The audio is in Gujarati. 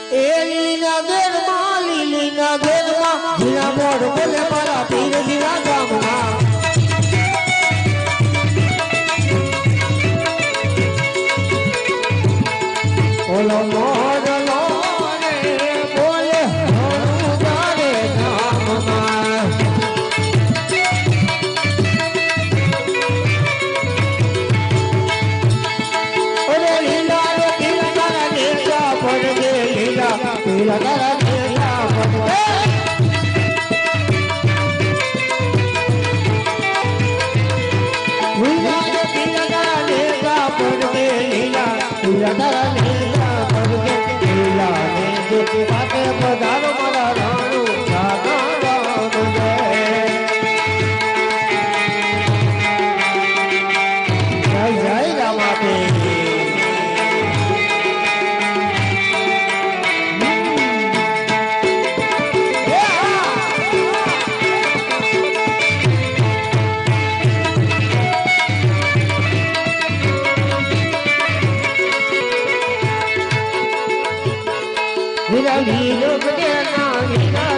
એ લીલીના ઘેરમાં ઝીણા મોઢ બોલે મારા પીરજીના ગામમાં ઓલો મોરલો રે બોલે હણું તારે ગામમાં ઓરે લીલા રે પીલા તારા નેજા પડગે લીલા પીલા તારા નેજા પડગે લીલા રે પીલા તારા નેજા પડગે લીલા પીલા તારા નેજા પડગે લીલા ને જે પાકે પધારો મારા રાણું સાગા રામ જય જય રામાપી વીરા વીરો બડેના વીરા